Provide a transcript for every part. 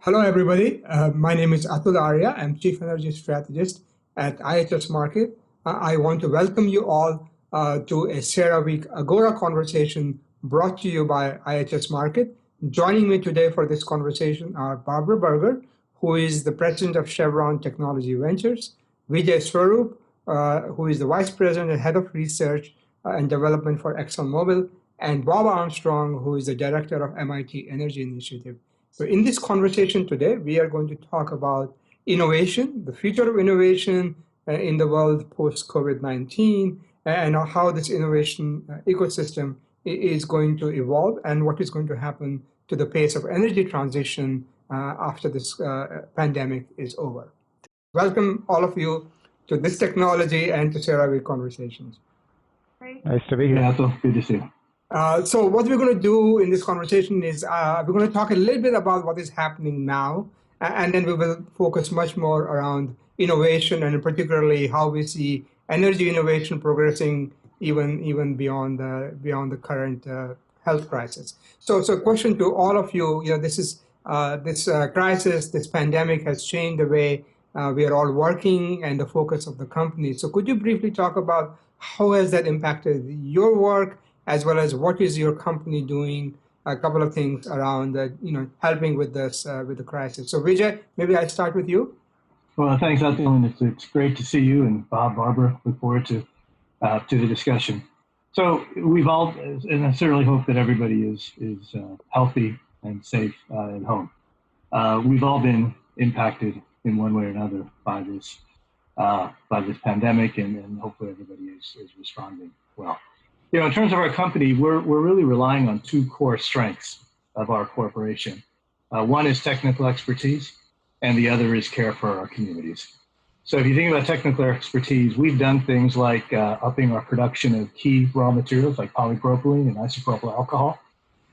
Hello, everybody. My name is Atul Arya. I'm Chief Energy Strategist at IHS Markit. I want to welcome you all to a CERAWeek Agora conversation brought to you by IHS Markit. Joining me today for this conversation are Barbara Berger, who is the President of Chevron Technology Ventures, Vijay Swarup, who is the Vice President and Head of Research and Development for ExxonMobil, and Bob Armstrong, who is the Director of MIT Energy Initiative. So in this conversation today, we are going to talk about innovation, the future of innovation in the world post-COVID-19, and how this innovation ecosystem is going to evolve and what is going to happen to the pace of energy transition after this pandemic is over. Welcome all of you to this technology and to CERAWeek Conversations. Great. Nice to be here. Yeah, good to see you. So what we're going to do in this conversation is we're going to talk a little bit about what is happening now, and then we will focus much more around innovation and particularly how we see energy innovation progressing even beyond the current health crisis. So question to all of you, this crisis, this pandemic has changed the way we are all working and the focus of the company. So could you briefly talk about how has that impacted your work, as well as what is your company doing, a couple of things around helping with this, with the crisis. So Vijay, maybe I start with you. Well, thanks, Atul, and it's great to see you, and Bob, Barbara, look forward to the discussion. So we've all, and I certainly hope that everybody is healthy and safe at home. We've all been impacted in one way or another by this pandemic, and hopefully everybody is responding well. In terms of our company, we're really relying on two core strengths of our corporation. One is technical expertise, and the other is care for our communities. So if you think about technical expertise, we've done things like upping our production of key raw materials like polypropylene and isopropyl alcohol.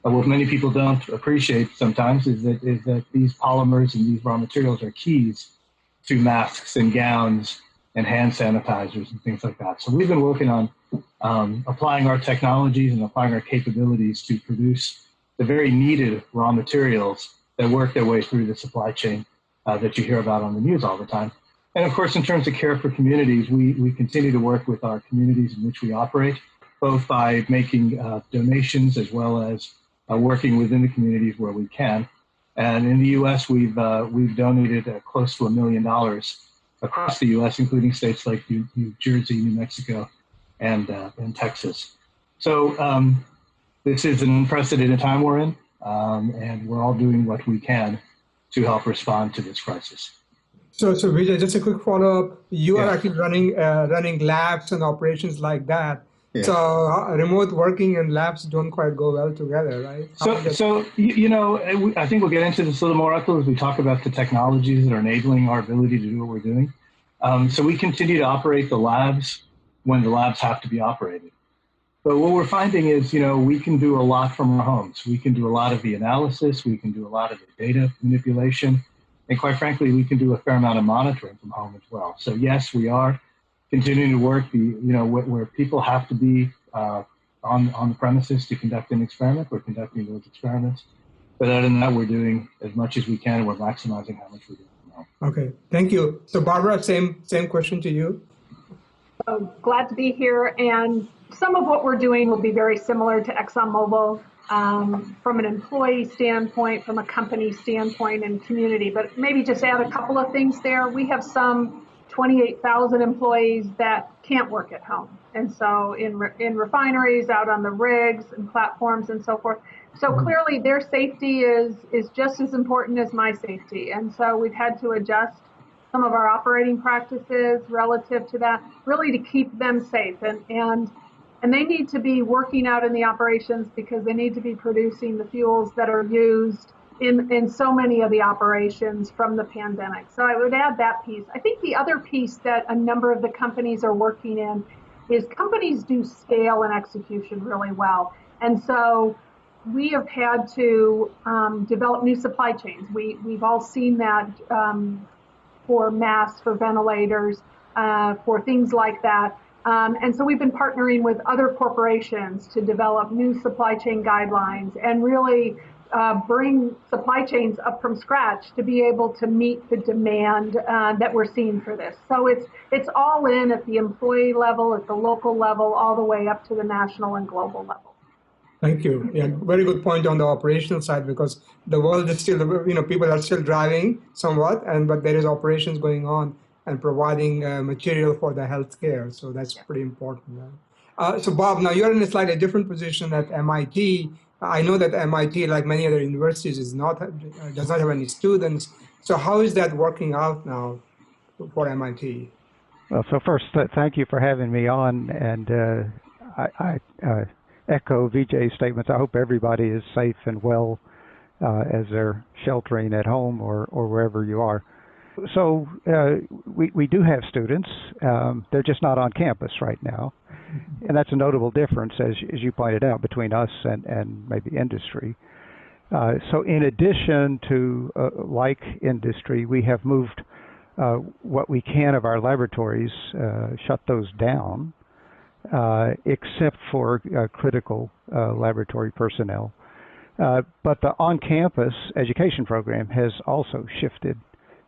What many people don't appreciate sometimes is that these polymers and these raw materials are keys to masks and gowns and hand sanitizers and things like that. So we've been working on applying our technologies and applying our capabilities to produce the very needed raw materials that work their way through the supply chain that you hear about on the news all the time. And of course, in terms of care for communities, we continue to work with our communities in which we operate, both by making donations as well as working within the communities where we can. And in the U.S., we've donated close to $1 million across the U.S., including states like New Jersey, New Mexico, and Texas. So this is an unprecedented time we're in, and we're all doing what we can to help respond to this crisis. So Vijay, just a quick follow-up. You are actually running labs and operations like that. Yeah. So remote working and labs don't quite go well together, right? I think we'll get into this a little more, Atul, as we talk about the technologies that are enabling our ability to do what we're doing. So we continue to operate the labs when the labs have to be operated. But what we're finding is, we can do a lot from our homes. We can do a lot of the analysis. We can do a lot of the data manipulation. And quite frankly, we can do a fair amount of monitoring from home as well. So yes, we are continuing to work where people have to be on the premises to conduct an experiment. We're conducting those experiments. But other than that, we're doing as much as we can, and we're maximizing how much we're doing from home. Okay, thank you. So Barbara, same question to you. So glad to be here, and some of what we're doing will be very similar to ExxonMobil from an employee standpoint, from a company standpoint, and community. But maybe just add a couple of things there. We have some 28,000 employees that can't work at home, and so in refineries, out on the rigs and platforms and so forth. So clearly their safety is just as important as my safety, and so we've had to adjust some of our operating practices relative to that, really to keep them safe. And they need to be working out in the operations because they need to be producing the fuels that are used in so many of the operations from the pandemic. So I would add that piece. I think the other piece that a number of the companies are working in is companies do scale and execution really well. And so we have had to develop new supply chains. We've all seen that for masks, for ventilators, for things like that. And so we've been partnering with other corporations to develop new supply chain guidelines and really bring supply chains up from scratch to be able to meet the demand that we're seeing for this. So it's all in at the employee level, at the local level, all the way up to the national and global level. Thank you. Yeah, very good point on the operational side, because the world is still, people are still driving somewhat, but there is operations going on and providing material for the healthcare. So that's pretty important. So Bob, now you're in a slightly different position at MIT. I know that MIT, like many other universities, does not have any students. So how is that working out now for MIT? Well, so first, thank you for having me on, and I echo Vijay's statements. I hope everybody is safe and well as they're sheltering at home or wherever you are. So we do have students. They're just not on campus right now. And that's a notable difference, as you pointed out, between us and maybe industry. So in addition to like industry, we have moved what we can of our laboratories, shut those down, except for critical laboratory personnel. But the on-campus education program has also shifted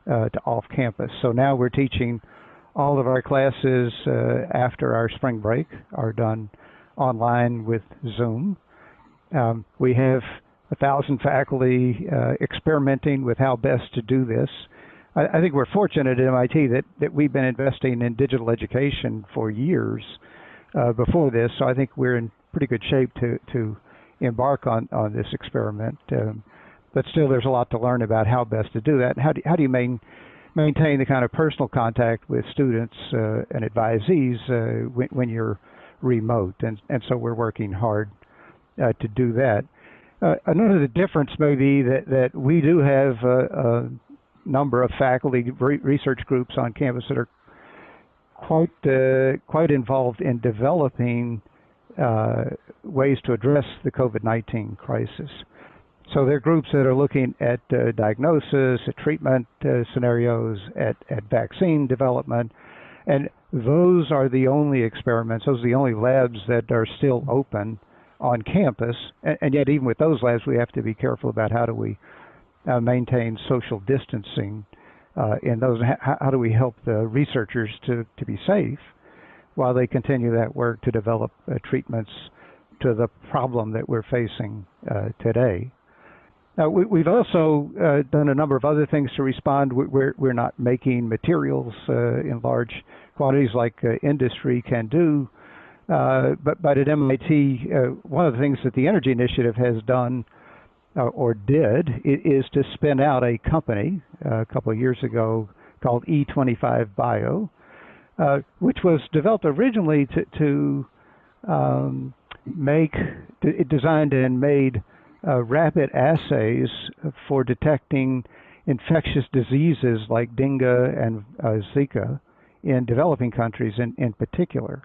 to off-campus. So now we're teaching all of our classes after our spring break are done online with Zoom. We have 1,000 faculty experimenting with how best to do this. I think we're fortunate at MIT that we've been investing in digital education for years before this, so I think we're in pretty good shape to embark on this experiment. But still, there's a lot to learn about how best to do that. And how do you maintain the kind of personal contact with students and advisees when you're remote? And so we're working hard to do that. Another difference may be that we do have a number of faculty research groups on campus that are quite involved in developing ways to address the COVID-19 crisis. So there are groups that are looking at diagnosis, at treatment scenarios, at vaccine development, and those are the only experiments, those are the only labs that are still open on campus, and yet even with those labs we have to be careful about how do we maintain social distancing in those, how do we help the researchers to be safe while they continue that work to develop treatments to the problem that we're facing today. Now, we've also done a number of other things to respond. We're not making materials in large quantities like industry can do, but at MIT, one of the things that the Energy Initiative has done or did is to spin out a company a couple of years ago called E25 Bio, which was developed originally to designed and made rapid assays for detecting infectious diseases like dengue and Zika in developing countries in particular.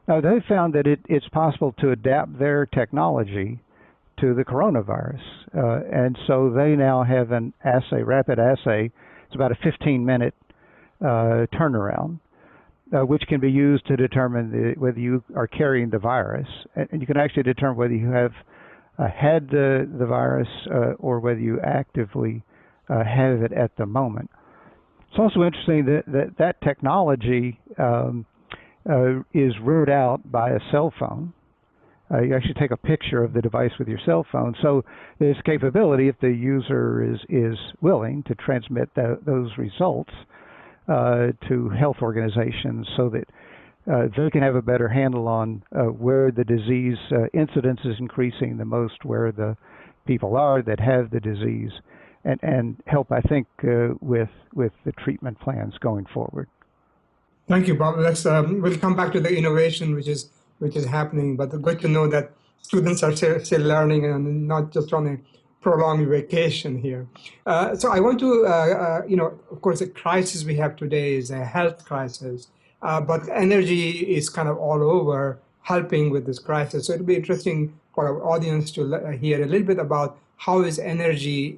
Now, they found that it's possible to adapt their technology to the coronavirus. And so they now have an assay, rapid assay. It's about a 15-minute turnaround, which can be used to determine whether you are carrying the virus. And you can actually determine whether you have had the virus or whether you actively have it at the moment. It's also interesting that technology is ruled out by a cell phone. You actually take a picture of the device with your cell phone. So there's capability, if the user is willing, to transmit those results to health organizations so that they can have a better handle on where the disease incidence is increasing the most, where the people are that have the disease, and help, I think, with the treatment plans going forward. Thank you, Bob. We'll come back to the innovation which is happening, but good to know that students are still learning and not just on a prolonged vacation here. So I want to, of course, the crisis we have today is a health crisis, but energy is kind of all over helping with this crisis. So it'll be interesting for our audience to hear a little bit about how is energy,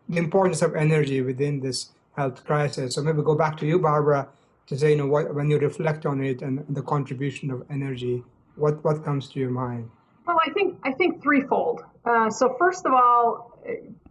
the importance of energy within this health crisis. So maybe go back to you, Barbara, to say, when you reflect on it and the contribution of energy, what comes to your mind? Well, I think threefold. So first of all,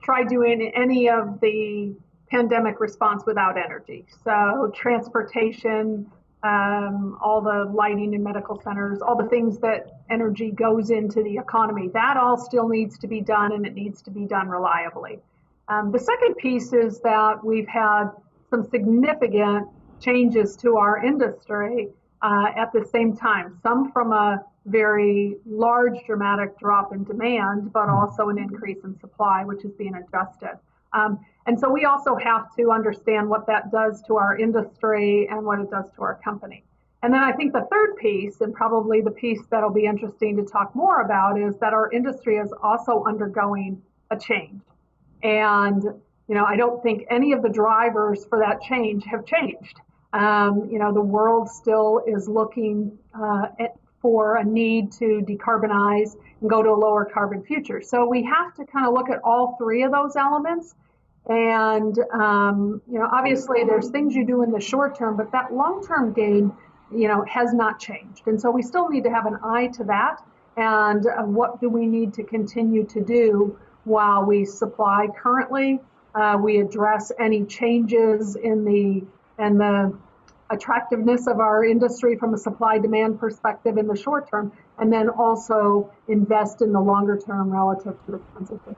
try doing any of the pandemic response without energy. So transportation, all the lighting in medical centers, all the things that energy goes into the economy, that all still needs to be done, and it needs to be done reliably. The second piece is that we've had some significant changes to our industry at the same time, some from a very large dramatic drop in demand, but also an increase in supply, which is being adjusted. And so we also have to understand what that does to our industry and what it does to our company. And then I think the third piece, and probably the piece that'll be interesting to talk more about, is that our industry is also undergoing a change. And I don't think any of the drivers for that change have changed. The world still is looking for a need to decarbonize and go to a lower carbon future. So we have to kind of look at all three of those elements. And, obviously there's things you do in the short term, but that long-term gain, has not changed. And so we still need to have an eye to that. And what do we need to continue to do while we supply currently? We address any changes in the attractiveness of our industry from a supply-demand perspective in the short term, and then also invest in the longer term relative to the transition.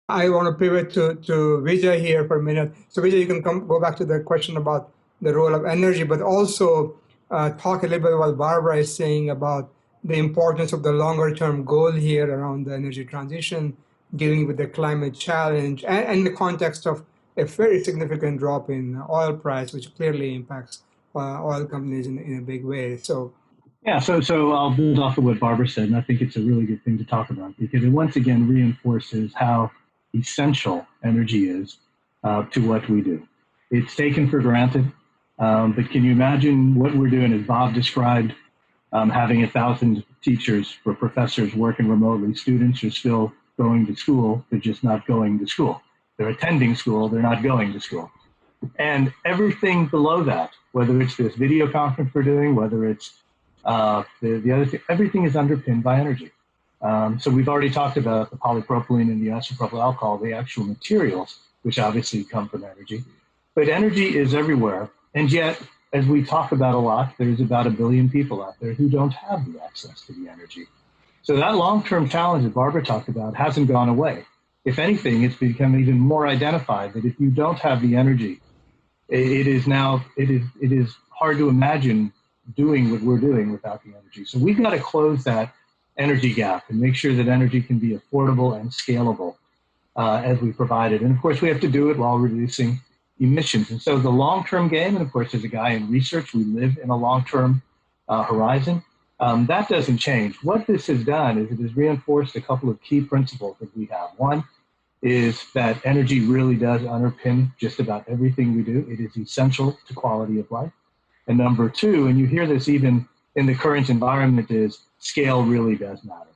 I want to pivot to Vijay here for a minute. So Vijay, you can go back to the question about the role of energy, but also talk a little bit about what Barbara is saying about the importance of the longer term goal here around the energy transition, dealing with the climate challenge, and in the context of a very significant drop in oil price, which clearly impacts oil companies in a big way. So I'll build off of what Barbara said, and I think it's a really good thing to talk about because it once again reinforces how essential energy is to what we do. It's taken for granted, but can you imagine what we're doing, as Bob described, having 1,000 teachers or professors working remotely? Students are still going to school, they're just not going to school. They're attending school, they're not going to school. And everything below that, whether it's this video conference we're doing, whether it's the other thing, everything is underpinned by energy. So we've already talked about the polypropylene and the isopropyl alcohol, the actual materials, which obviously come from energy. But energy is everywhere. And yet, as we talk about a lot, there's about 1 billion people out there who don't have the access to the energy. So that long-term challenge that Barbara talked about hasn't gone away. If anything, it's become even more identified that if you don't have the energy, it is hard to imagine doing what we're doing without the energy. So we've got to close that energy gap and make sure that energy can be affordable and scalable as we provide it. And of course, we have to do it while reducing emissions. And so the long-term game, and of course, as a guy in research, we live in a long-term horizon. That doesn't change. What this has done is it has reinforced a couple of key principles that we have. One is that energy really does underpin just about everything we do. It is essential to quality of life. And number two, and you hear this even in the current environment, is scale really does matter.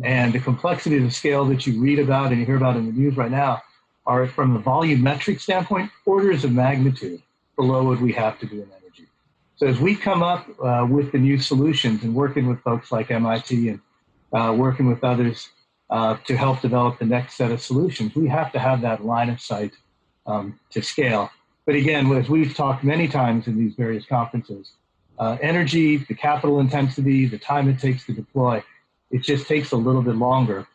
And the complexity of the scale that you read about and you hear about in the news right now are, from a volumetric standpoint, orders of magnitude below what we have to do in energy. So as we come up with the new solutions and working with folks like MIT and working with others to help develop the next set of solutions, we have to have that line of sight to scale. But again, as we've talked many times in these various conferences, energy, the capital intensity, the time it takes to deploy, it just takes a little bit longer.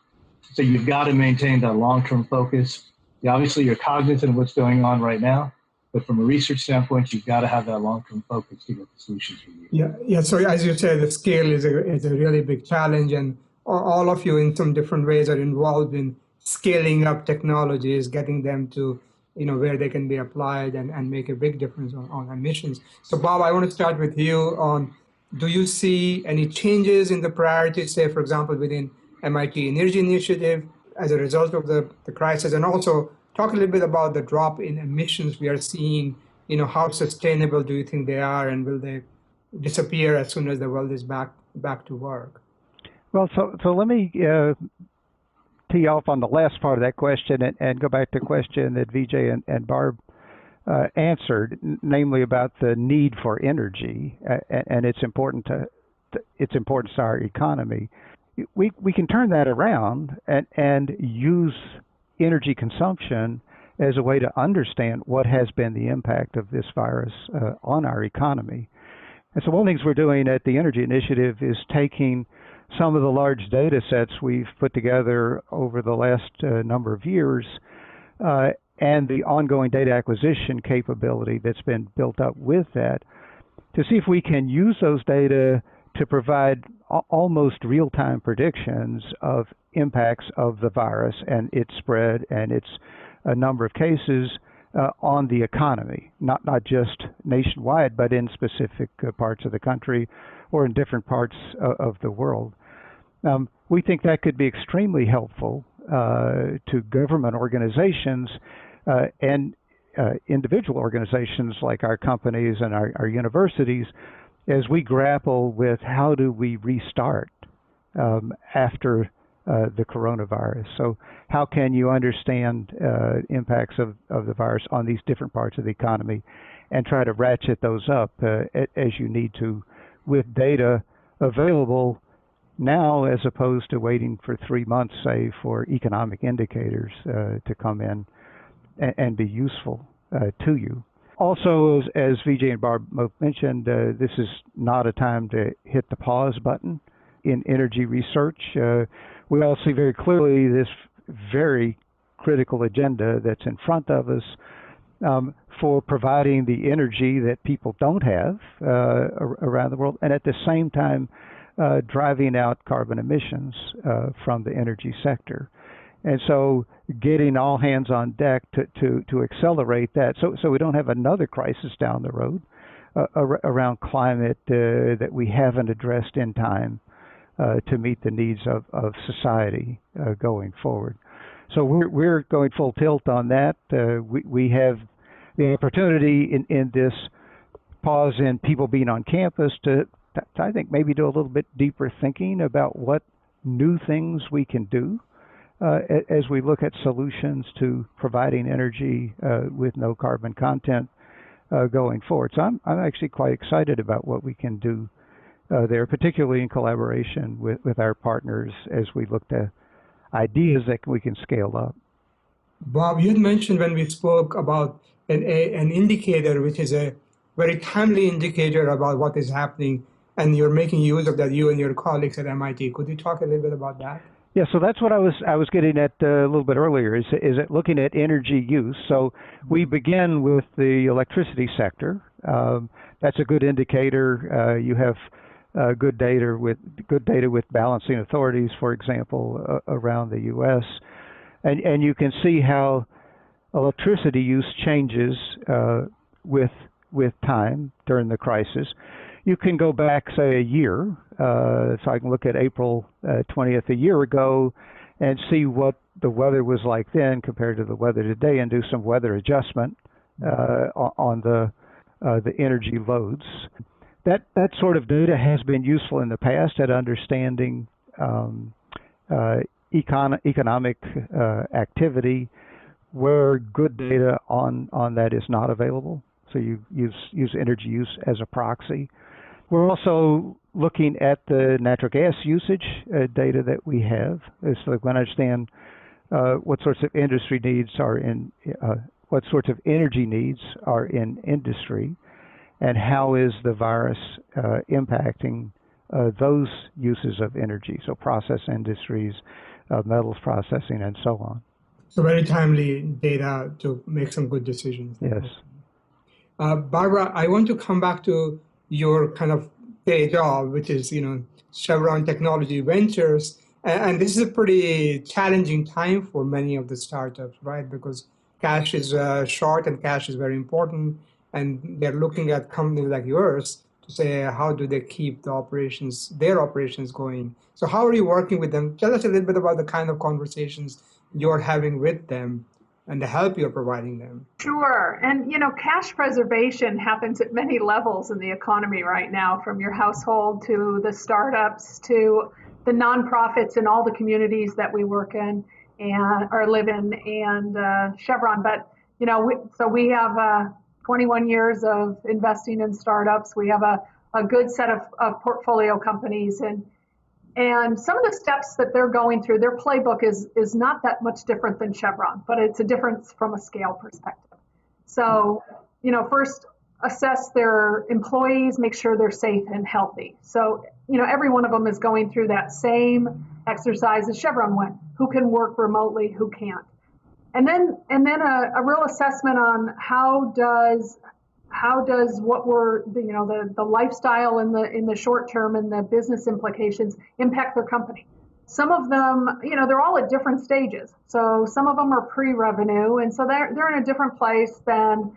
So you've got to maintain that long-term focus. Obviously, you're cognizant of what's going on right now, but from a research standpoint, you've got to have that long-term focus to get the solutions you need. Yeah. So as you said, the scale is a really big challenge, and all of you in some different ways are involved in scaling up technologies, getting them to where they can be applied and make a big difference on emissions. So Bob, I want to start with you on, do you see any changes in the priorities, say, for example, within MIT Energy Initiative as a result of the crisis? And also talk a little bit about the drop in emissions we are seeing. How sustainable do you think they are, and will they disappear as soon as the world is back to work? Well, so let me tee off on the last part of that question and go back to the question that Vijay and Barb answered, namely about the need for energy and its importance to our economy. we can turn that around and use energy consumption as a way to understand what has been the impact of this virus on our economy. And so one of the things we're doing at the Energy Initiative is taking some of the large data sets we've put together over the last number of years and the ongoing data acquisition capability that's been built up with that to see if we can use those data to provide almost real-time predictions of impacts of the virus and its spread and its number of cases on the economy, not just nationwide, but in specific parts of the country or in different parts of the world. We think that could be extremely helpful to government organizations and individual organizations like our companies and our universities as we grapple with how do we restart after the coronavirus. So how can you understand impacts of the virus on these different parts of the economy and try to ratchet those up as you need to with data available now as opposed to waiting for 3 months, say, for economic indicators to come in and be useful to you. Also, as Vijay and Barb mentioned, this is not a time to hit the pause button in energy research. We all see very clearly this very critical agenda that's in front of us for providing the energy that people don't have around the world, and at the same time driving out carbon emissions from the energy sector. And so getting all hands on deck to accelerate that so we don't have another crisis down the road around climate that we haven't addressed in time to meet the needs of society going forward. So we're going full tilt on that. We have the opportunity in this pause in people being on campus to I think maybe do a little bit deeper thinking about what new things we can do as we look at solutions to providing energy with no carbon content going forward. So I'm actually quite excited about what we can do there, particularly in collaboration with our partners as we look to ideas that we can scale up. Bob, you had mentioned when we spoke about an indicator, which is a very timely indicator about what is happening, and you're making use of that, you and your colleagues at MIT. Could you talk a little bit about that? Yeah, so that's what I was getting at a little bit earlier, is it looking at energy use. So we begin with the electricity sector. That's a good indicator. You have good data with balancing authorities, for example, around the U.S. And you can see how electricity use changes with time during the crisis. You can go back, say, a year, so I can look at April 20th a year ago and see what the weather was like then compared to the weather today and do some weather adjustment on the energy loads. That sort of data has been useful in the past at understanding economic activity where good data on that is not available. So you use energy use as a proxy. We're also looking at the natural gas usage data that we have, so we understand what sorts of industry needs are in, what sorts of energy needs are in industry, and how is the virus impacting those uses of energy, so process industries, metals processing, and so on. So very timely data to make some good decisions. Yes. Barbara, I want to come back to your kind of day job, which is, Chevron Technology Ventures. And this is a pretty challenging time for many of the startups, right? Because cash is short and cash is very important. And they're looking at companies like yours to say, how do they keep their operations going? So how are you working with them? Tell us a little bit about the kind of conversations you're having with them and the help you're providing them. Sure. And, cash preservation happens at many levels in the economy right now, from your household to the startups to the nonprofits in all the communities that we work in or live in, and Chevron. But, we have 21 years of investing in startups. We have a good set of portfolio companies. And some of the steps that they're going through, their playbook is not that much different than Chevron, but it's a difference from a scale perspective. So, first assess their employees, make sure they're safe and healthy. So, every one of them is going through that same exercise as Chevron went. Who can work remotely, who can't? And then a real assessment on how does what we're the lifestyle in the short term and the business implications impact their company. Some of them, they're all at different stages. So some of them are pre-revenue, and so they're in a different place than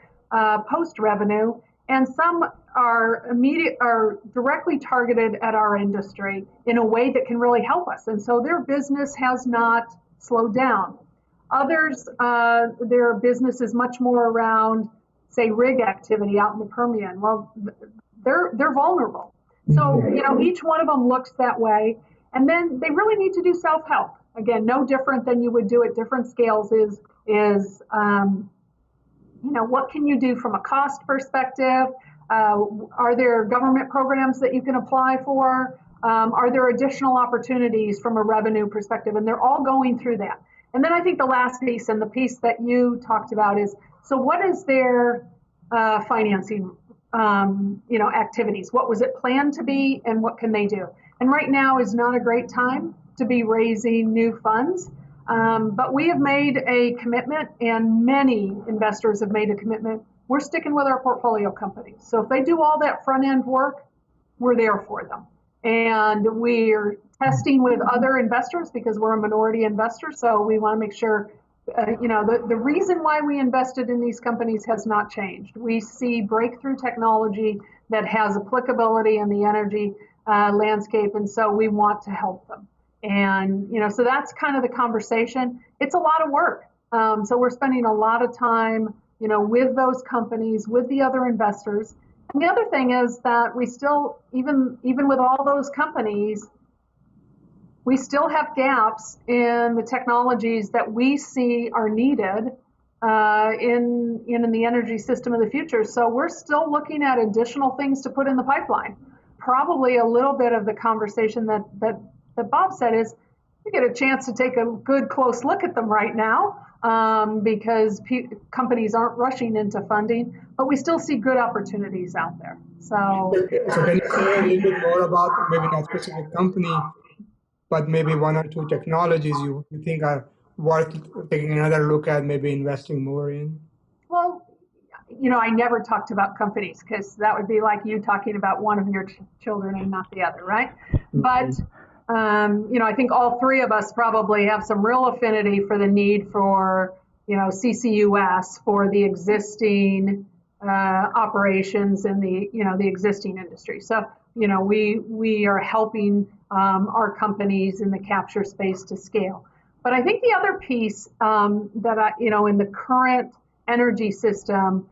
post-revenue, and some are directly targeted at our industry in a way that can really help us. And so their business has not slowed down. Others, their business is much more around, say, rig activity out in the Permian. Well, they're vulnerable. So, each one of them looks that way. And then they really need to do self-help. Again, no different than you would do at different scales is what can you do from a cost perspective? Are there government programs that you can apply for? Are there additional opportunities from a revenue perspective? And they're all going through that. And then I think the last piece, and the piece that you talked about, is, so what is their financing activities? What was it planned to be, and what can they do? And right now is not a great time to be raising new funds. But we have made a commitment, and many investors have made a commitment. We're sticking with our portfolio companies. So if they do all that front end work, we're there for them. And we're testing with other investors because we're a minority investor. So we want to make sure, the reason why we invested in these companies has not changed. We see breakthrough technology that has applicability in the energy landscape, and so we want to help them. And, so that's kind of the conversation. It's a lot of work. So we're spending a lot of time, with those companies, with the other investors. And the other thing is that we still, even with all those companies, we still have gaps in the technologies that we see are needed in the energy system of the future. So we're still looking at additional things to put in the pipeline. Probably a little bit of the conversation that Bob said is we get a chance to take a good close look at them right now because companies aren't rushing into funding, but we still see good opportunities out there. So can you say a little bit more about maybe not specific company, but maybe one or two technologies you think are worth taking another look at, maybe investing more in? Well, I never talked about companies because that would be like you talking about one of your children and not the other, right? But, I think all three of us probably have some real affinity for the need for, CCUS for the existing operations in the existing industry. So, we are helping our companies in the capture space to scale. But I think the other piece that in the current energy system,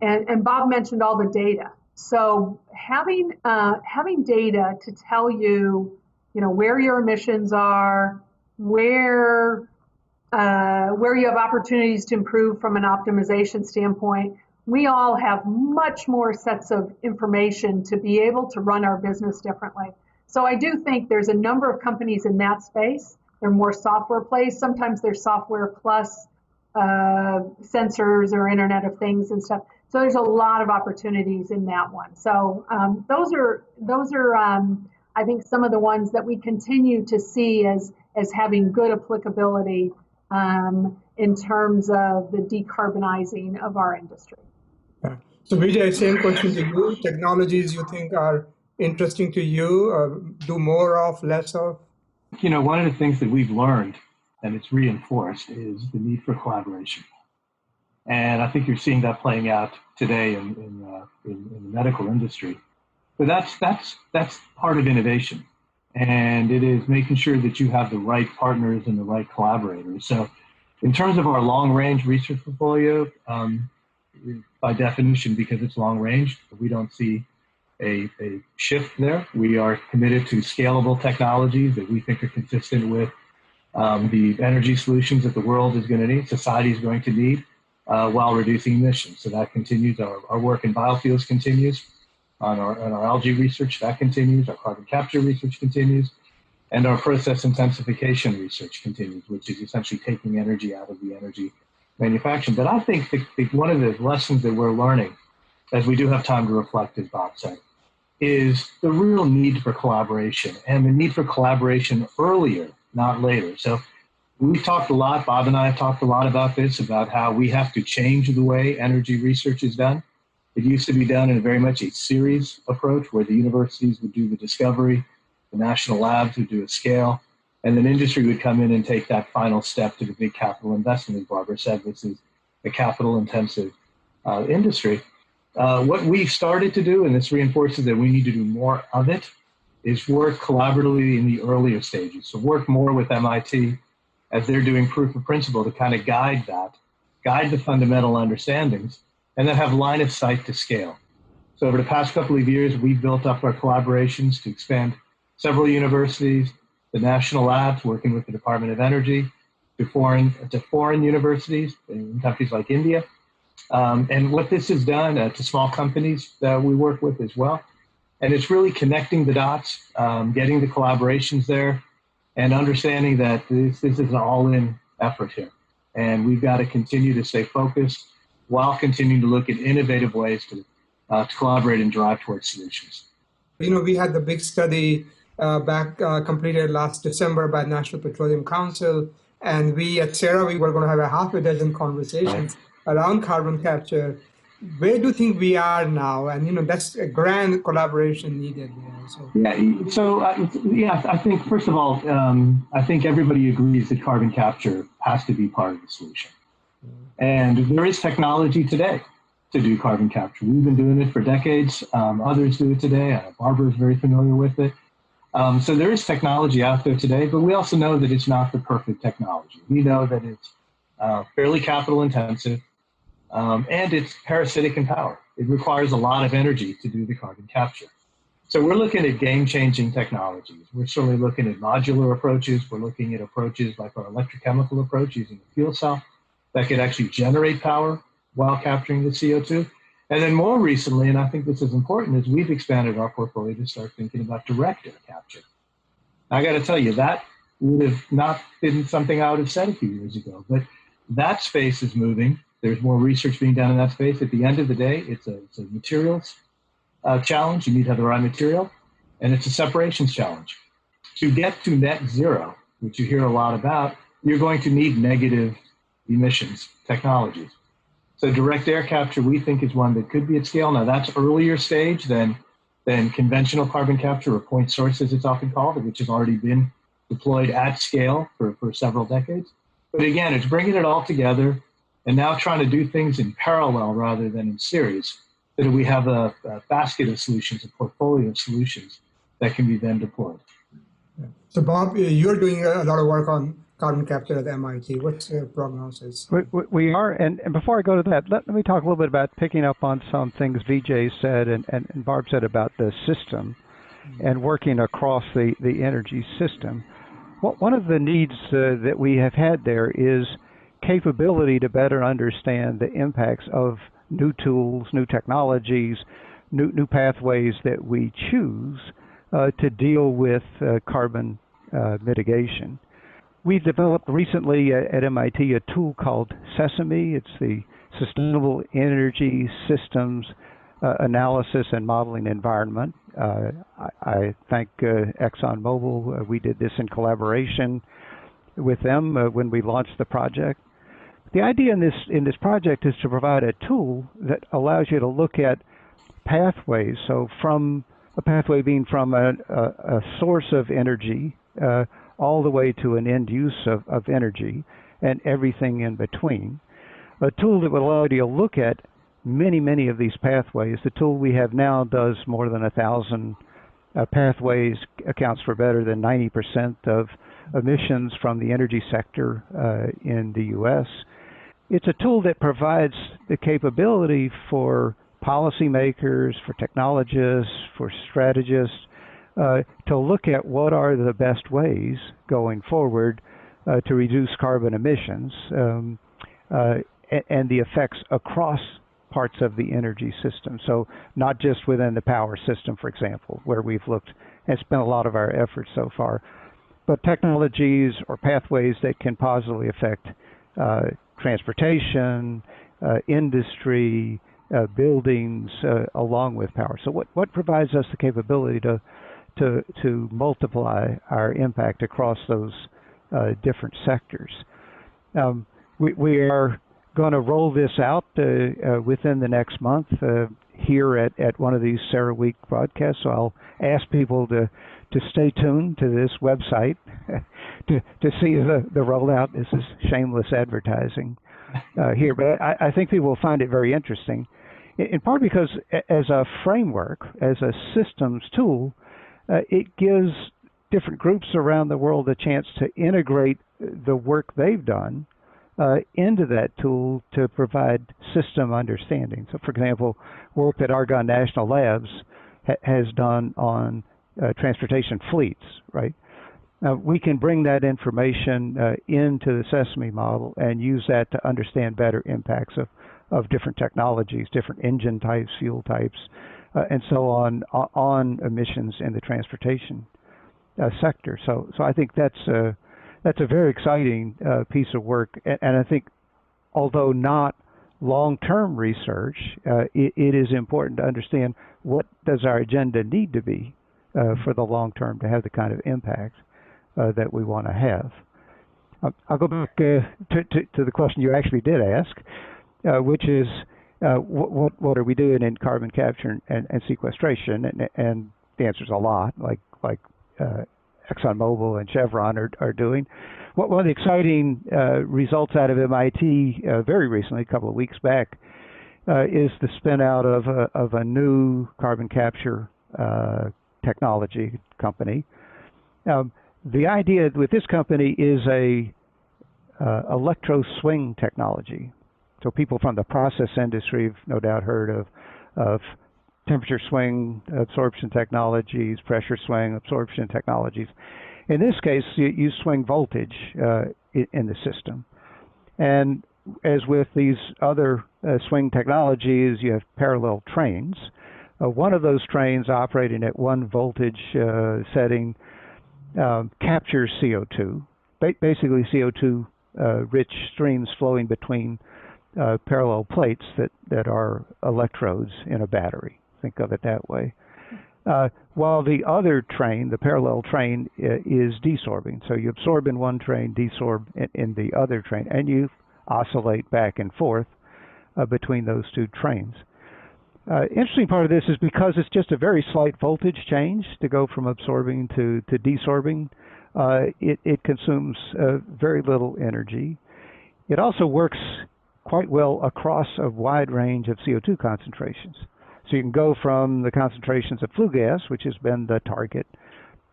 and Bob mentioned all the data. So having data to tell you, where your emissions are, where you have opportunities to improve from an optimization standpoint. We all have much more sets of information to be able to run our business differently. So I do think there's a number of companies in that space. They're more software plays. Sometimes they're software plus sensors or Internet of Things and stuff. So there's a lot of opportunities in that one. So those are I think some of the ones that we continue to see as having good applicability in terms of the decarbonizing of our industry. So Vijay, same question to you. Technologies you think are interesting to you, do more of, less of? One of the things that we've learned, and it's reinforced, is the need for collaboration. And I think you're seeing that playing out today in the medical industry. But that's part of innovation. And it is making sure that you have the right partners and the right collaborators. So in terms of our long-range research portfolio, by definition, because it's long-range, we don't see a shift there. We are committed to scalable technologies that we think are consistent with the energy solutions that the world is going to need, society is going to need, while reducing emissions. So that continues. Our work in biofuels continues. On our algae research, that continues. Our carbon capture research continues. And our process intensification research continues, which is essentially taking energy out of the energy manufacturing. But I think one of the lessons that we're learning, as we do have time to reflect, as Bob said, is the real need for collaboration, and the need for collaboration earlier, not later. So we've talked a lot, Bob and I have talked a lot about this, about how we have to change the way energy research is done. It used to be done in very much a series approach where the universities would do the discovery, the national labs would do a scale, and then industry would come in and take that final step to the big capital investment. As Barbara said, this is a capital intensive industry. What we've started to do, and this reinforces that we need to do more of it, is work collaboratively in the earlier stages. So work more with MIT as they're doing proof of principle to kind of guide the fundamental understandings, and then have line of sight to scale. So over the past couple of years, we've built up our collaborations to expand several universities, the national labs working with the Department of Energy, to foreign universities in countries like India. And what this has done to small companies that we work with as well. And it's really connecting the dots, getting the collaborations there, and understanding that this is an all-in effort here. And we've got to continue to stay focused while continuing to look at innovative ways to collaborate and drive towards solutions. We had the big study completed last December by National Petroleum Council, and we at CERAWeek were going to have a half a dozen conversations around carbon capture. Where do you think we are now? And that's a grand collaboration needed there. I think first of all, I think everybody agrees that carbon capture has to be part of the solution. And there is technology today to do carbon capture. We've been doing it for decades. Others do it today. Barbara is very familiar with it. So there is technology out there today, but we also know that it's not the perfect technology. We know that it's fairly capital intensive, and it's parasitic in power. It requires a lot of energy to do the carbon capture. So we're looking at game-changing technologies. We're certainly looking at modular approaches. We're looking at approaches like our electrochemical approach using a fuel cell that could actually generate power while capturing the CO2. And then more recently, and I think this is important, is we've expanded our portfolio to start thinking about direct air capture. I got to tell you, that would have not been something I would have said a few years ago, but that space is moving. There's more research being done in that space. At the end of the day, it's a materials challenge. You need to have the right material, and it's a separations challenge. To get to net zero, which you hear a lot about, you're going to need negative emissions technologies. So direct air capture, we think, is one that could be at scale. Now, that's earlier stage than conventional carbon capture, or point source, as it's often called, which has already been deployed at scale for several decades. But again, it's bringing it all together and now trying to do things in parallel rather than in series, so that we have a basket of solutions, a portfolio of solutions that can be then deployed. So Bob, you're doing a lot of work on carbon capture at MIT. What's your prognosis? We are, and before I go to that, let me talk a little bit about picking up on some things Vijay said and Barb said about the system and working across the energy system. One of the needs that we have had there is capability to better understand the impacts of new tools, new technologies, new pathways that we choose to deal with carbon mitigation. We've developed recently at MIT a tool called Sesame. It's the Sustainable Energy Systems Analysis and Modeling Environment. I thank ExxonMobil. We did this in collaboration with them when we launched the project. The idea in this project is to provide a tool that allows you to look at pathways. So from a pathway being from a source of energy all the way to an end use of energy and everything in between. A tool that will allow you to look at many of these pathways. The tool we have now does more than 1,000 pathways, accounts for better than 90% of emissions from the energy sector in the U.S. It's a tool that provides the capability for policymakers, for technologists, for strategists to look at what are the best ways going forward to reduce carbon emissions and the effects across parts of the energy system. So not just within the power system, for example, where we've looked and spent a lot of our efforts so far, but technologies or pathways that can positively affect transportation, industry, buildings, along with power. So what provides us the capability to multiply our impact across those different sectors? We are going to roll this out within the next month here at one of these CERAWeek broadcasts. So I'll ask people to stay tuned to this website to see the rollout. This is shameless advertising here, but I think people will find it very interesting, in part because as a framework, as a systems tool, it gives different groups around the world a chance to integrate the work they've done into that tool to provide system understanding. So, for example, work that Argonne National Labs has done on transportation fleets, right? We can bring that information into the Sesame model and use that to understand better impacts of different technologies, different engine types, fuel types, and so on emissions in the transportation sector. So I think that's a very exciting piece of work, and I think, although not long-term research, it is important to understand what does our agenda need to be for the long term to have the kind of impact that we want to have. I'll go back to the question you actually did ask, which is what are we doing in carbon capture and sequestration? And the answer is a lot, like ExxonMobil and Chevron are doing. One of the exciting results out of MIT very recently, a couple of weeks back, is the spin out of a new carbon capture technology company. The idea with this company is a electro swing technology. So people from the process industry have no doubt heard of temperature swing absorption technologies, pressure swing absorption technologies. In this case, you swing voltage in the system. And as with these other swing technologies, you have parallel trains. One of those trains operating at one voltage setting captures CO2, basically CO2 rich streams flowing between parallel plates that are electrodes in a battery. Think of it that way. While the other train, the parallel train, is desorbing. So you absorb in one train, desorb in the other train, and you oscillate back and forth between those two trains. Interesting part of this is because it's just a very slight voltage change to go from absorbing to desorbing, it consumes very little energy. It also works quite well across a wide range of CO2 concentrations. So you can go from the concentrations of flue gas, which has been the target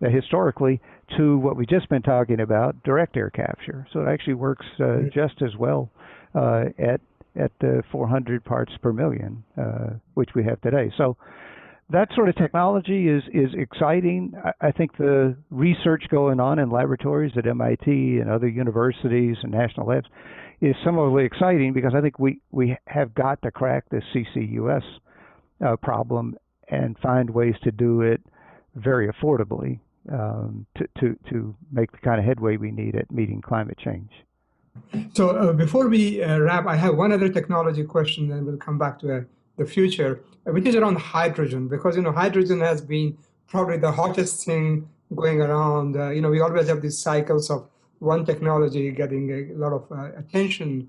historically, to what we've just been talking about, direct air capture. So it actually works just as well at 400 parts per million, which we have today. So that sort of technology is exciting. I think the research going on in laboratories at MIT and other universities and national labs is similarly exciting, because I think we have got to crack this CCUS problem and find ways to do it very affordably to make the kind of headway we need at meeting climate change. So before we wrap, I have one other technology question, then we'll come back to the future, which is around hydrogen, because hydrogen has been probably the hottest thing going around. We always have these cycles of one technology getting a lot of attention.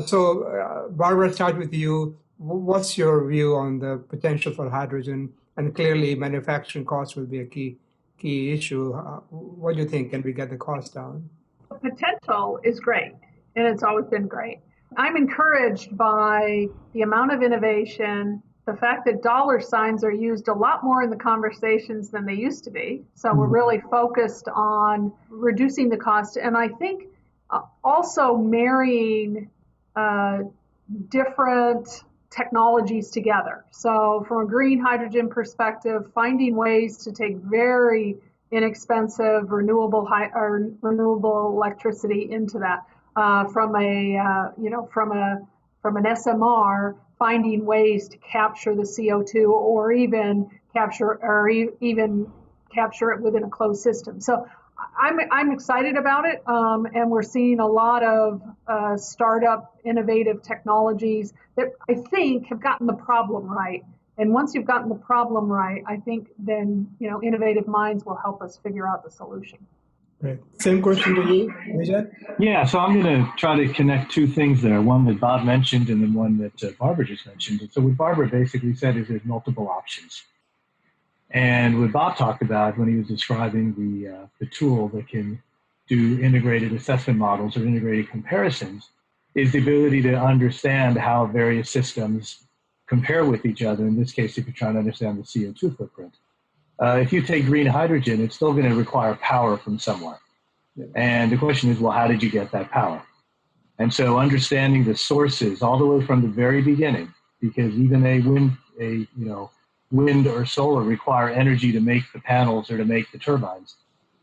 So Barbara, start with you. What's your view on the potential for hydrogen? And clearly, manufacturing costs will be a key issue. What do you think? Can we get the cost down? The potential is great, and it's always been great. I'm encouraged by the amount of innovation, the fact that dollar signs are used a lot more in the conversations than they used to be. So we're really focused on reducing the cost. And I think also marrying different technologies together. So from a green hydrogen perspective, finding ways to take very inexpensive renewable electricity into that. From an SMR, finding ways to capture the CO2 or even capture it within a closed system. So I'm excited about it, and we're seeing a lot of startup innovative technologies that I think have gotten the problem right. And once you've gotten the problem right, I think then innovative minds will help us figure out the solution. Great. Same question to you, Vijay. Yeah, so I'm going to try to connect two things there, one that Bob mentioned and then one that Barbara just mentioned. And so what Barbara basically said is there's multiple options. And what Bob talked about when he was describing the tool that can do integrated assessment models or integrated comparisons is the ability to understand how various systems compare with each other. In this case, if you're trying to understand the CO2 footprint. If you take green hydrogen, it's still going to require power from somewhere. And the question is, well, how did you get that power? And so understanding the sources all the way from the very beginning, because even wind or solar require energy to make the panels or to make the turbines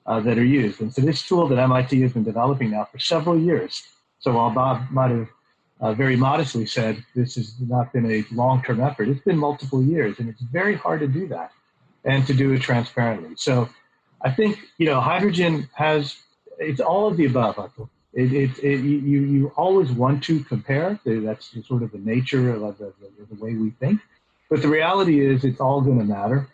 that are used. And so this tool that MIT has been developing now for several years. So while Bob might have very modestly said this has not been a long-term effort, it's been multiple years, and it's very hard to do that and to do it transparently. So I think, hydrogen it's all of the above, Atul. You always want to compare. That's sort of the nature of the way we think. But the reality is it's all going to matter.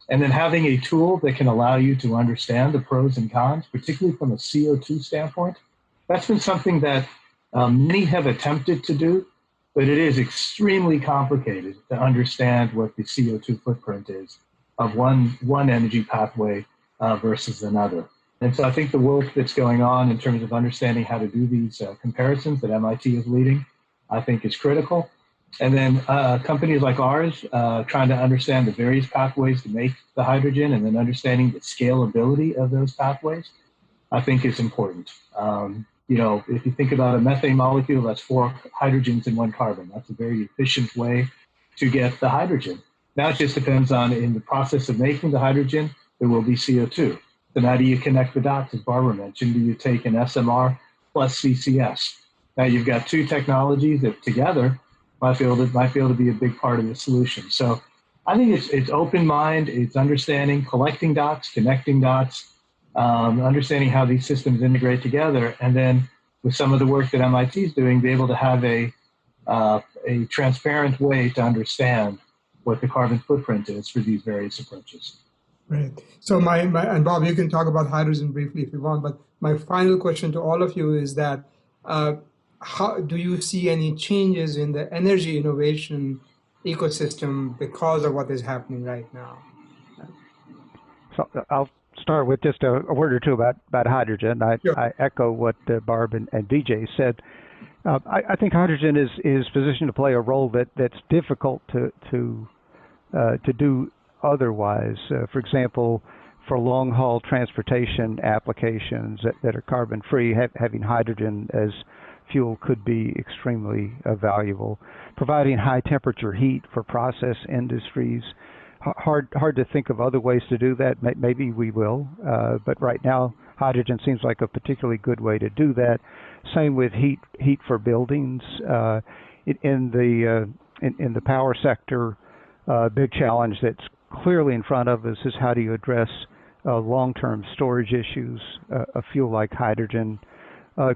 And then having a tool that can allow you to understand the pros and cons, particularly from a CO2 standpoint, that's been something that many have attempted to do, but it is extremely complicated to understand what the CO2 footprint is of one energy pathway versus another. And so I think the work that's going on in terms of understanding how to do these comparisons that MIT is leading, I think is critical. And then companies like ours trying to understand the various pathways to make the hydrogen and then understanding the scalability of those pathways, I think is important. If you think about a methane molecule, that's 4 hydrogens in 1 carbon. That's a very efficient way to get the hydrogen. Now it just depends on, in the process of making the hydrogen, there will be CO2. So now do you connect the dots, as Barbara mentioned? Do you take an SMR plus CCS? Now you've got 2 technologies that together might be able to be a big part of the solution. So I think it's open mind, it's understanding, collecting dots, connecting dots, understanding how these systems integrate together, and then with some of the work that MIT is doing, be able to have a transparent way to understand what the carbon footprint is for these various approaches. Right. So and Bob, you can talk about hydrogen briefly if you want, but my final question to all of you is that how do you see any changes in the energy innovation ecosystem because of what is happening right now? So I'll start with just a word or two about hydrogen. Sure. I echo what Barb and Vijay said. I think hydrogen is positioned to play a role that's difficult to do otherwise. For example, for long-haul transportation applications that are carbon-free, having hydrogen as fuel could be extremely valuable. Providing high-temperature heat for process industries, hard to think of other ways to do that. Maybe we will, but right now hydrogen seems like a particularly good way to do that. Same with heat for buildings. In the power sector, big challenge that's clearly in front of us is how do you address long-term storage issues. A fuel like hydrogen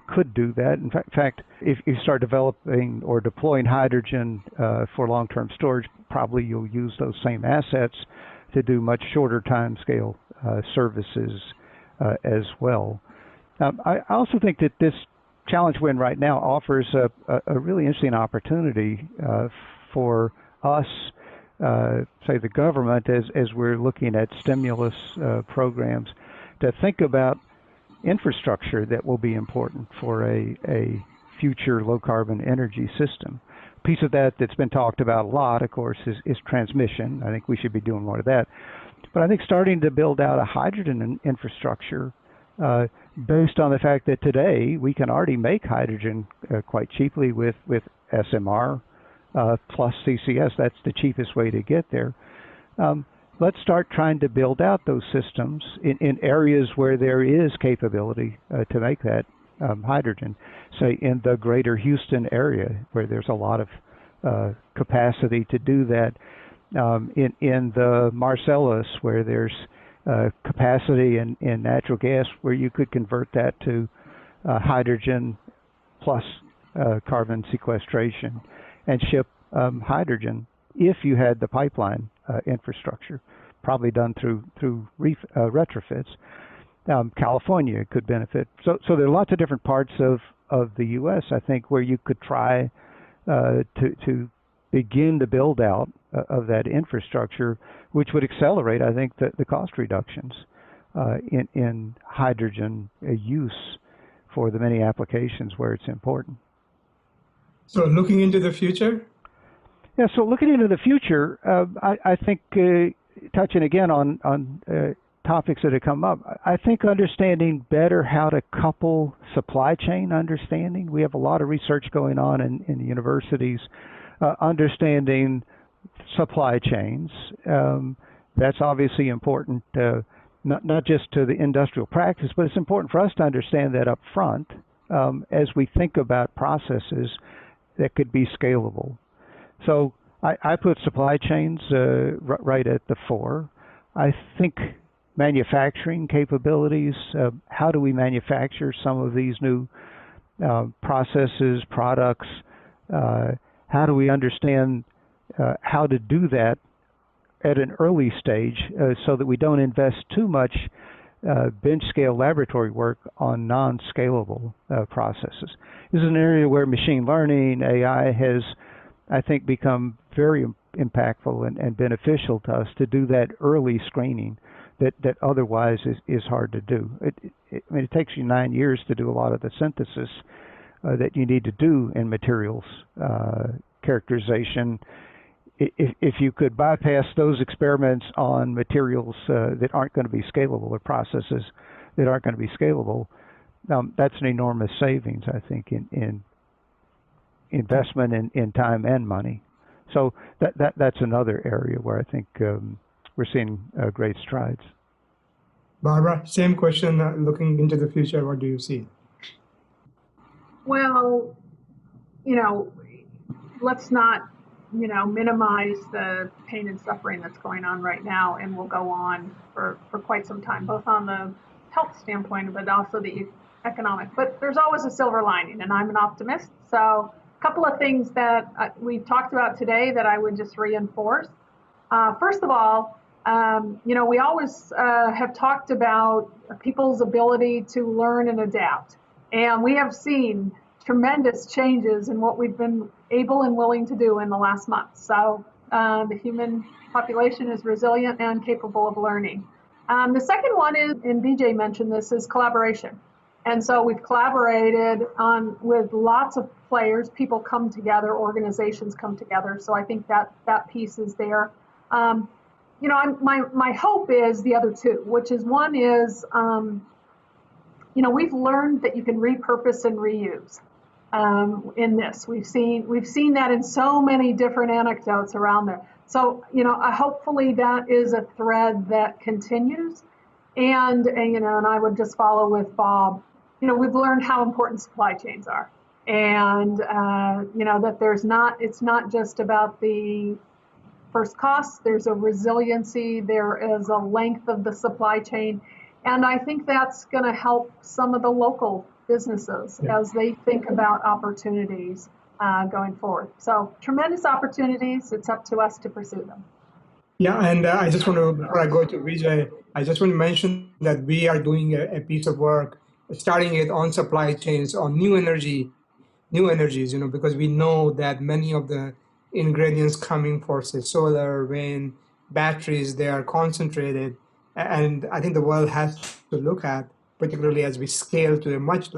could do that. In fact, if you start developing or deploying hydrogen for long-term storage, probably you'll use those same assets to do much shorter timescale services as well. I also think that this challenge we're in right now offers a really interesting opportunity for us, say the government, as we're looking at stimulus programs, to think about infrastructure that will be important for a future low-carbon energy system. A piece of that's been talked about a lot, of course, is transmission. I think we should be doing more of that. But I think starting to build out a hydrogen infrastructure based on the fact that today we can already make hydrogen quite cheaply with SMR plus CCS. That's the cheapest way to get there. Let's start trying to build out those systems in areas where there is capability to make that hydrogen. Say in the greater Houston area where there's a lot of capacity to do that. In the Marcellus where there's capacity in natural gas where you could convert that to hydrogen plus carbon sequestration and ship hydrogen if you had the pipeline infrastructure, probably done through retrofits. California could benefit. So there are lots of different parts of the U.S., I think, where you could try to begin the build out of that infrastructure, which would accelerate, I think, the cost reductions in hydrogen use for the many applications where it's important. So looking into the future? Yeah, so looking into the future, I think touching again on topics that have come up, I think understanding better how to couple supply chain understanding. We have a lot of research going on in the universities, understanding supply chains. That's obviously important, not just to the industrial practice, but it's important for us to understand that up front as we think about processes that could be scalable. So I put supply chains right at the fore. I think manufacturing capabilities, how do we manufacture some of these new processes, products? How do we understand how to do that at an early stage so that we don't invest too much bench scale laboratory work on non-scalable processes? This is an area where machine learning, AI has, I think, become very impactful and beneficial to us to do that early screening that otherwise is hard to do. I mean, it takes you 9 years to do a lot of the synthesis that you need to do in materials characterization. If you could bypass those experiments on materials that aren't going to be scalable or processes that aren't going to be scalable, that's an enormous savings, I think, in investment in time and money. So that's another area where I think we're seeing great strides. Barbara, same question, looking into the future, what do you see? Well, let's not, minimize the pain and suffering that's going on right now and will go on for quite some time, both on the health standpoint, but also the economic. But there's always a silver lining, and I'm an optimist. So a couple of things that we talked about today that I would just reinforce. First of all, we always have talked about people's ability to learn and adapt. And we have seen tremendous changes in what we've been able and willing to do in the last month. So the human population is resilient and capable of learning. The second one is, and Vijay mentioned this, is collaboration. And so we've collaborated with lots of players. People come together, organizations come together. So I think that piece is there. My hope is the other two, which is one is, we've learned that you can repurpose and reuse in this. We've seen that in so many different anecdotes around there. So, hopefully that is a thread that continues. And I would just follow with Bob. We've learned how important supply chains are, and that it's not just about the first cost. There's a resiliency. There is a length of the supply chain, and I think that's going to help some of the local businesses as they think about opportunities going forward. So tremendous opportunities. It's up to us to pursue them. Yeah, and I just want to, before I go to Vijay, I just want to mention that we are doing a piece of work, starting it on supply chains, on new energies, because we know that many of the ingredients coming for, say, solar, wind, batteries, they are concentrated. And I think the world has to look at, particularly as we scale to a much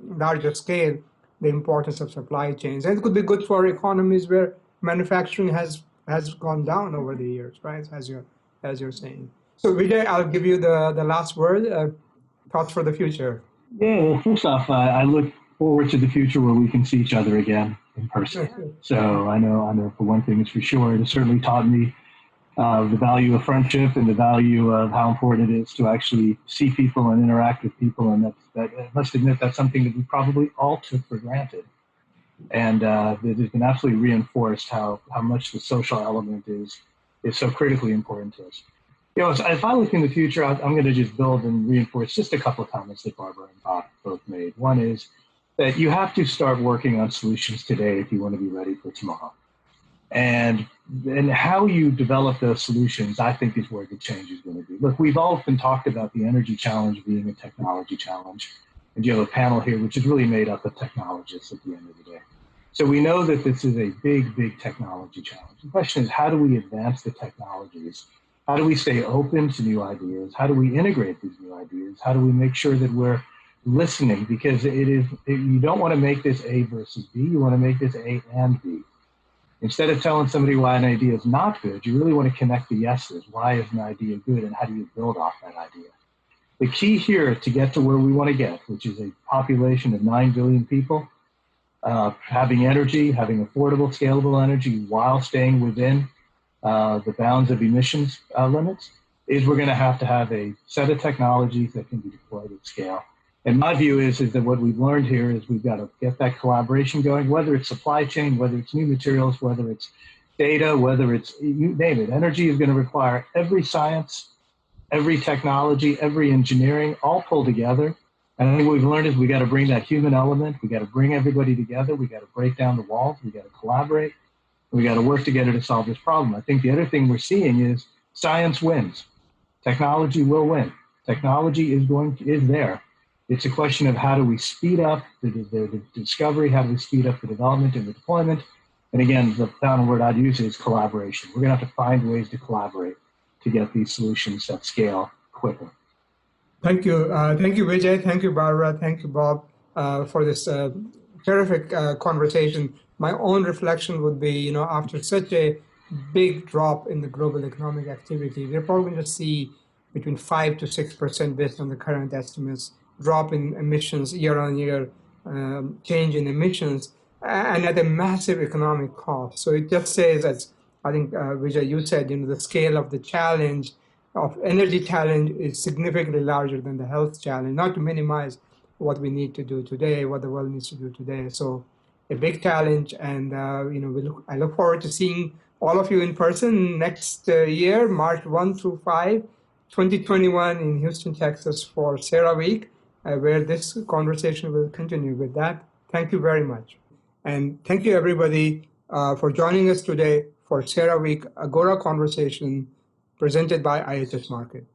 larger scale, the importance of supply chains. And it could be good for economies where manufacturing has gone down over the years, right? As you're saying. So Vijay, I'll give you the last word. Thoughts for the future. Yeah, well, first off, I look forward to the future where we can see each other again in person. So I know for one thing, it's for sure, it has certainly taught me the value of friendship and the value of how important it is to actually see people and interact with people. And that I must admit, that's something that we probably all took for granted. And it has been absolutely reinforced how much the social element is so critically important to us. If I look in the future, I'm going to just build and reinforce just a couple of comments that Barbara and Bob both made. One is that you have to start working on solutions today if you want to be ready for tomorrow. And how you develop those solutions, I think, is where the change is going to be. Look, we've often talked about the energy challenge being a technology challenge. And you have a panel here which is really made up of technologists at the end of the day. So we know that this is a big, big technology challenge. The question is, how do we advance the technologies? How do we stay open to new ideas? How do we integrate these new ideas? How do we make sure that we're listening? Because you don't want to make this A versus B, you want to make this A and B. Instead of telling somebody why an idea is not good, you really want to connect the yeses. Why is an idea good and how do you build off that idea? The key here to get to where we want to get, which is a population of 9 billion people, having energy, having affordable, scalable energy while staying within the bounds of emissions limits, is we're going to have a set of technologies that can be deployed at scale. And my view is that what we've learned here is we've got to get that collaboration going, whether it's supply chain, whether it's new materials, whether it's data, whether it's, you name it. Energy is going to require every science, every technology, every engineering, all pulled together. And I think what we've learned is we got to bring that human element. We got to bring everybody together. We got to break down the walls. We got to collaborate. We got to work together to solve this problem. I think the other thing we're seeing is science wins. Technology will win. Technology is there. It's a question of how do we speed up the discovery, how do we speed up the development and the deployment. And again, the final word I'd use is collaboration. We're going to have to find ways to collaborate to get these solutions at scale quicker. Thank you. Thank you, Vijay. Thank you, Barbara. Thank you, Bob, for this terrific conversation. My own reflection would be, after such a big drop in the global economic activity, we're probably going to see between 5 to 6% based on the current estimates, drop in emissions year on year, change in emissions, and at a massive economic cost. So it just says, as I think, Vijay, you said, the scale of the challenge of energy challenge is significantly larger than the health challenge, not to minimize what we need to do today, what the world needs to do today. So a big challenge, and I look forward to seeing all of you in person next year, March 1 through 5, 2021 in Houston, Texas for CERAWeek, where this conversation will continue. With that, thank you very much. And thank you, everybody, for joining us today for CERAWeek Agora Conversation presented by IHS Markit.